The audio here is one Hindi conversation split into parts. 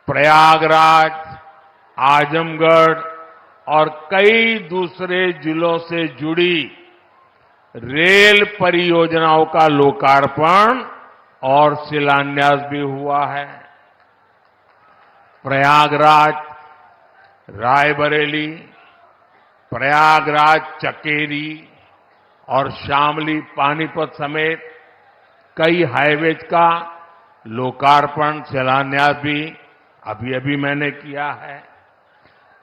प्रयागराज, आजमगढ़ और कई दूसरे जिलों से जुड़ी रेल परियोजनाओं का लोकार्पण और शिलान्यास भी हुआ है। प्रयागराज रायबरेली, प्रयागराज चकेरी और शामली पानीपत समेत कई हाईवेज का लोकार्पण शिलान्यास भी अभी मैंने किया है।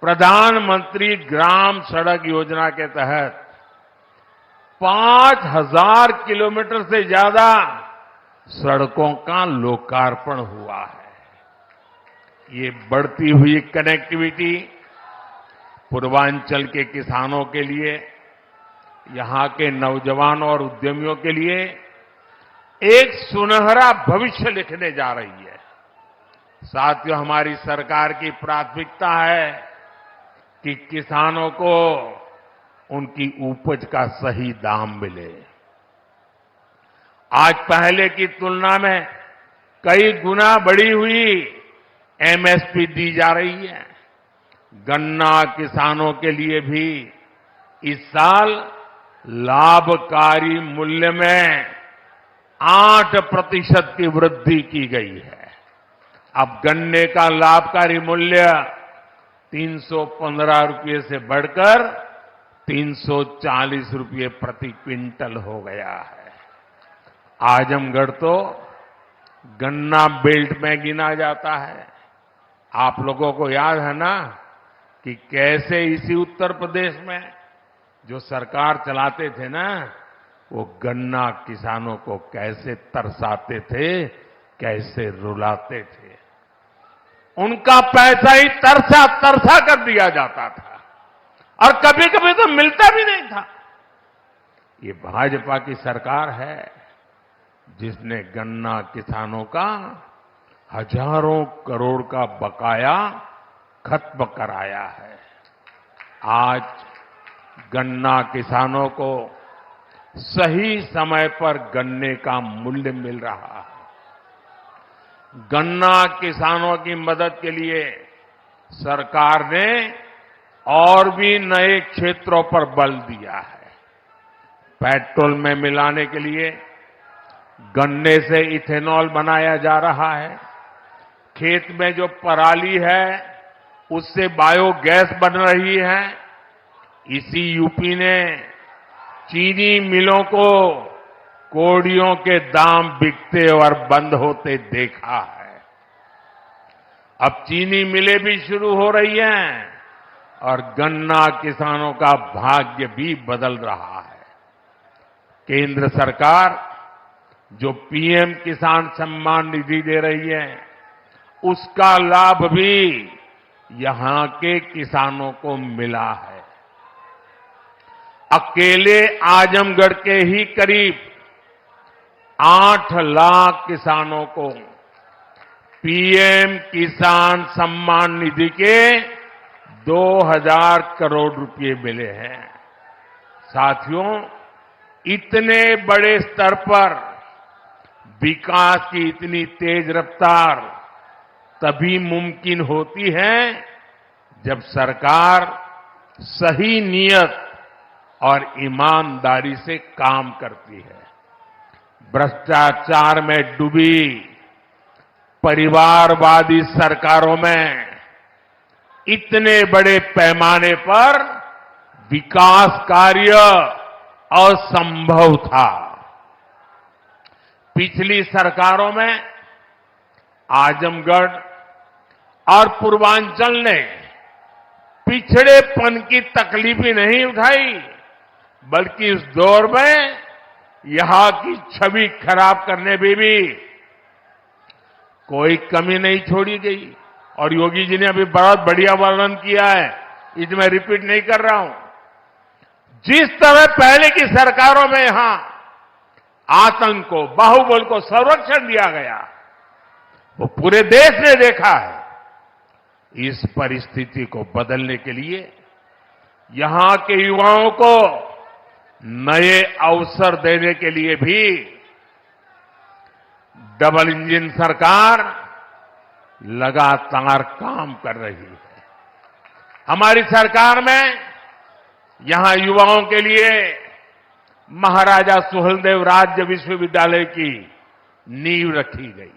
प्रधानमंत्री ग्राम सड़क योजना के तहत 5,000 किलोमीटर से ज्यादा सड़कों का लोकार्पण हुआ है। ये बढ़ती हुई कनेक्टिविटी पूर्वांचल के किसानों के लिए, यहां के नौजवान और उद्यमियों के लिए एक सुनहरा भविष्य लिखने जा रही है। साथियों, हमारी सरकार की प्राथमिकता है कि किसानों को उनकी उपज का सही दाम मिले। आज पहले की तुलना में कई गुना बढ़ी हुई एमएसपी दी जा रही है। गन्ना किसानों के लिए भी इस साल लाभकारी मूल्य में 8% की वृद्धि की गई है। अब गन्ने का लाभकारी मूल्य 315 रुपये से बढ़कर 340 रुपये प्रति क्विंटल हो गया है। आजमगढ़ तो गन्ना बेल्ट में गिना जाता है। आप लोगों को याद है ना कि कैसे इसी उत्तर प्रदेश में जो सरकार चलाते थे ना, वो गन्ना किसानों को कैसे तरसाते थे, कैसे रुलाते थे। उनका पैसा ही तरसा तरसा कर दिया जाता था और कभी कभी तो मिलता भी नहीं था। ये भाजपा की सरकार है जिसने गन्ना किसानों का हजारों करोड़ का बकाया खत्म कराया है। आज गन्ना किसानों को सही समय पर गन्ने का मूल्य मिल रहा है। गन्ना किसानों की मदद के लिए सरकार ने और भी नए क्षेत्रों पर बल दिया है। पेट्रोल में मिलाने के लिए गन्ने से इथेनॉल बनाया जा रहा है। खेत में जो पराली है उससे बायोगैस बन रही है। इसी यूपी ने चीनी मिलों को कोड़ियों के दाम बिकते और बंद होते देखा है। अब चीनी मिलें भी शुरू हो रही हैं और गन्ना किसानों का भाग्य भी बदल रहा है। केंद्र सरकार जो पीएम किसान सम्मान निधि दे रही है, उसका लाभ भी यहां के किसानों को मिला है। अकेले आजमगढ़ के ही करीब 8 लाख किसानों को पीएम किसान सम्मान निधि के 2,000 करोड़ रुपए मिले हैं। साथियों, इतने बड़े स्तर पर विकास की इतनी तेज रफ्तार तभी मुमकिन होती है जब सरकार सही नियत और ईमानदारी से काम करती है। भ्रष्टाचार में डूबी परिवारवादी सरकारों में इतने बड़े पैमाने पर विकास कार्य असंभव था। पिछली सरकारों में आजमगढ़ और पूर्वांचल ने पिछड़ेपन की तकलीफ ही नहीं उठाई, बल्कि इस दौर में यहां की छवि खराब करने में भी कोई कमी नहीं छोड़ी गई। और योगी जी ने अभी बहुत बढ़िया वर्णन किया है, इसे मैं रिपीट नहीं कर रहा हूं। जिस तरह पहले की सरकारों में यहां आतंक को, बाहुबल को संरक्षण दिया गया, वो पूरे देश ने देखा है। इस परिस्थिति को बदलने के लिए यहां के युवाओं को नए अवसर देने के लिए भी डबल इंजन सरकार लगातार काम कर रही है। हमारी सरकार में यहां युवाओं के लिए महाराजा सुहेलदेव राज्य विश्वविद्यालय की नींव रखी गई,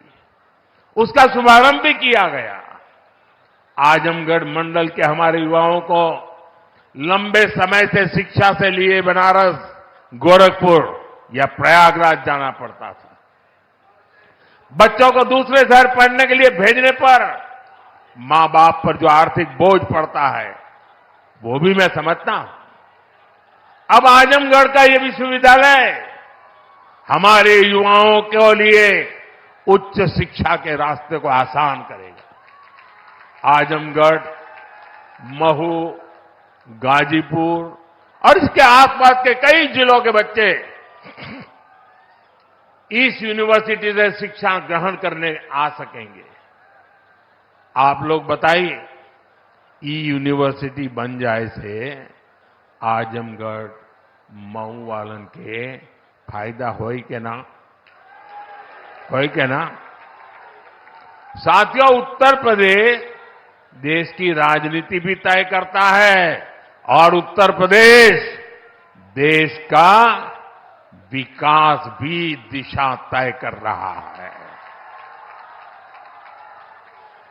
उसका शुभारंभ भी किया गया। आजमगढ़ मंडल के हमारे युवाओं को लंबे समय से शिक्षा से लिए बनारस, गोरखपुर या प्रयागराज जाना पड़ता था। बच्चों को दूसरे शहर पढ़ने के लिए भेजने पर मां बाप पर जो आर्थिक बोझ पड़ता है वो भी मैं समझता हूं। अब आजमगढ़ का ये विश्वविद्यालय हमारे युवाओं के लिए उच्च शिक्षा के रास्ते को आसान करेगा। आजमगढ़, महू, गाजीपुर और इसके आसपास के कई जिलों के बच्चे इस यूनिवर्सिटी से शिक्षा ग्रहण करने आ सकेंगे। आप लोग बताइए, ई यूनिवर्सिटी बन जाए से आजमगढ़, मऊ वालन के फायदा होई के ना? होई के ना? साथियों, उत्तर प्रदेश देश की राजनीति भी तय करता है और उत्तर प्रदेश देश का विकास भी दिशा तय कर रहा है।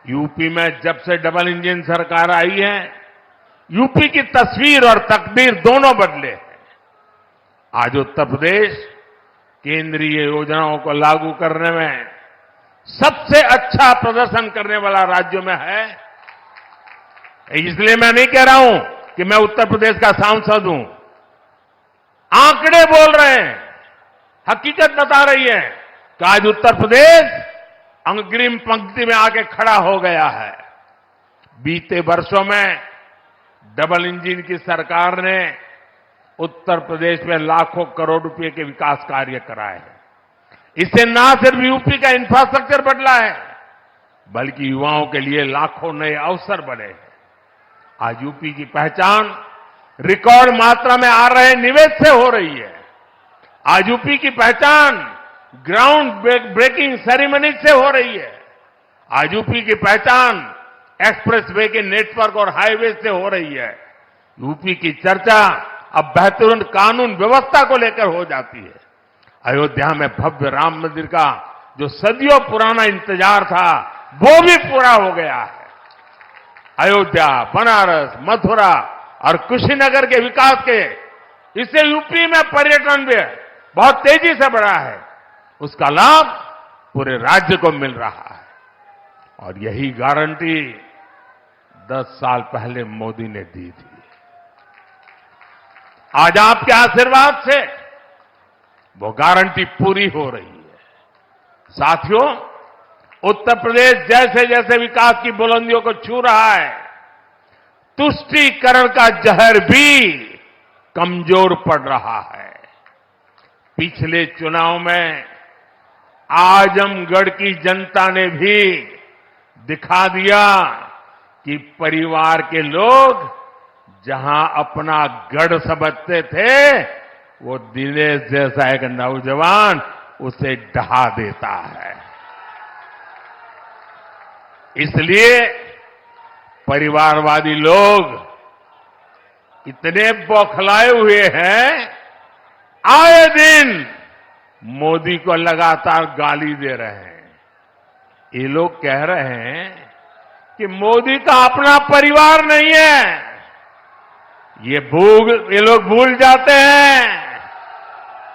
यूपी में जब से डबल इंजन सरकार आई है, यूपी की तस्वीर और तकदीर दोनों बदले हैं। आज उत्तर प्रदेश केंद्रीय योजनाओं को लागू करने में सबसे अच्छा प्रदर्शन करने वाला राज्यों में है। इसलिए मैं नहीं कह रहा हूं कि मैं उत्तर प्रदेश का सांसद हूं। आंकड़े बोल रहे हैं, हकीकत बता रही है कि आज उत्तर प्रदेश अग्रिम पंक्ति में आके खड़ा हो गया है। बीते वर्षों में डबल इंजन की सरकार ने उत्तर प्रदेश में लाखों करोड़ रुपए के विकास कार्य कराए हैं। इससे न सिर्फ यूपी का इंफ्रास्ट्रक्चर बदला है, बल्कि युवाओं के लिए लाखों नए अवसर बने हैं। आज यूपी की पहचान रिकॉर्ड मात्रा में आ रहे निवेश से हो रही है। आज यूपी की पहचान ग्राउंड ब्रेकिंग सेरेमनी से हो रही है। आज यूपी की पहचान एक्सप्रेसवे के नेटवर्क और हाईवे से हो रही है। यूपी की चर्चा अब बेहतरीन कानून व्यवस्था को लेकर हो जाती है। अयोध्या में भव्य राम मंदिर का जो सदियों पुराना इंतजार था, वो भी पूरा हो गया है। अयोध्या, बनारस, मथुरा और कुशीनगर के विकास के, इससे यूपी में पर्यटन भी बहुत तेजी से बढ़ा है। उसका लाभ पूरे राज्य को मिल रहा है और यही गारंटी 10 साल पहले मोदी ने दी थी। आज आपके आशीर्वाद से वो गारंटी पूरी हो रही है। साथियों, उत्तर प्रदेश जैसे जैसे विकास की बुलंदियों को छू रहा है, तुष्टीकरण का जहर भी कमजोर पड़ रहा है। पिछले चुनाव में आजमगढ़ की जनता ने भी दिखा दिया कि परिवार के लोग जहां अपना गढ़ समझते थे, वो दिनेश जैसा एक नौजवान उसे ढहा देता है। इसलिए परिवारवादी लोग इतने बौखलाए हुए हैं, आए दिन मोदी को लगातार गाली दे रहे हैं। ये लोग कह रहे हैं कि मोदी का अपना परिवार नहीं है। ये लोग भूल जाते हैं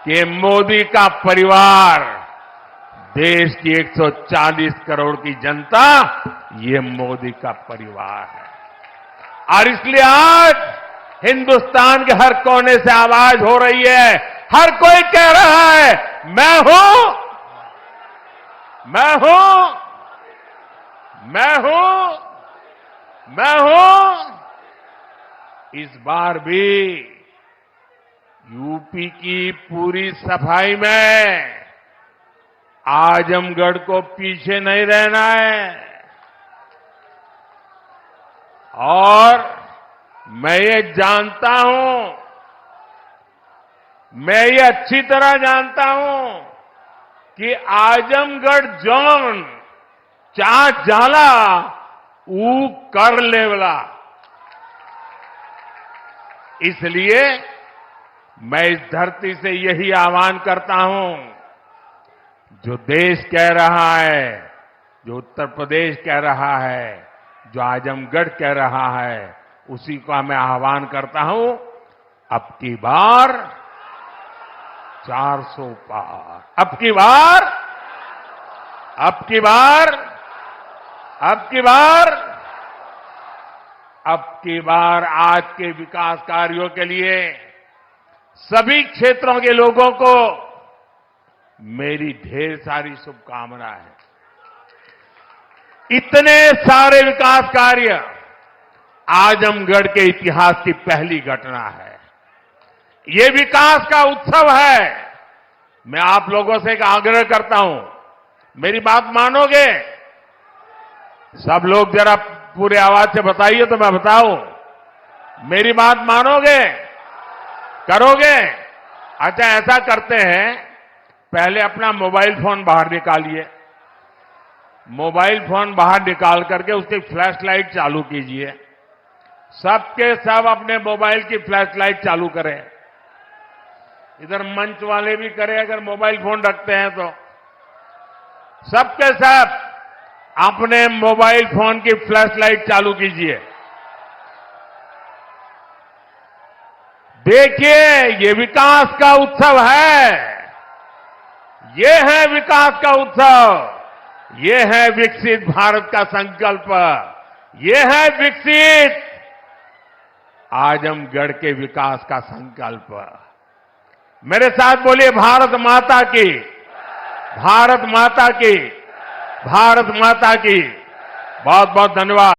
कि मोदी का परिवार देश की 140 करोड़ की जनता, ये मोदी का परिवार है। और इसलिए आज हिंदुस्तान के हर कोने से आवाज हो रही है, हर कोई कह रहा है, मैं हूं, मैं हूं, मैं हूं, मैं हूं। इस बार भी यूपी की पूरी सफाई में आजमगढ़ को पीछे नहीं रहना है। और मैं ये जानता हूं, मैं ये अच्छी तरह जानता हूं कि आजमगढ़ जोन चा जाला ऊ कर लेवला। इसलिए मैं इस धरती से यही आह्वान करता हूं, जो देश कह रहा है, जो उत्तर प्रदेश कह रहा है, जो आजमगढ़ कह रहा है, उसी का मैं आह्वान करता हूं, अब की बार 400 पार, अब की बार, अब की बार, अब की बार, अब की बार आज के विकास कार्यों के लिए सभी क्षेत्रों के लोगों को मेरी ढेर सारी शुभकामनाएं हैं। इतने सारे विकास कार्य आजमगढ़ के इतिहास की पहली घटना है। ये विकास का उत्सव है। मैं आप लोगों से एक आग्रह करता हूं, मेरी बात मानोगे? सब लोग जरा पूरे आवाज से बताइए तो मैं बताऊं। मेरी बात मानोगे? करोगे? अच्छा, ऐसा करते हैं, पहले अपना मोबाइल फोन बाहर निकालिए। मोबाइल फोन बाहर निकाल करके उसकी फ्लैश लाइट चालू कीजिए। सबके सब अपने मोबाइल की फ्लैश लाइट चालू करें। इधर मंच वाले भी करें अगर मोबाइल फोन रखते हैं तो। सबके सब अपने मोबाइल फोन की फ्लैश लाइट चालू कीजिए। देखिए, ये विकास का उत्सव है। ये है विकास का उत्सव। ये है विकसित भारत का संकल्प। ये है विकसित आजमगढ़ के विकास का संकल्प। मेरे साथ बोलिए, भारत माता की, भारत माता की, भारत माता की। बहुत बहुत धन्यवाद।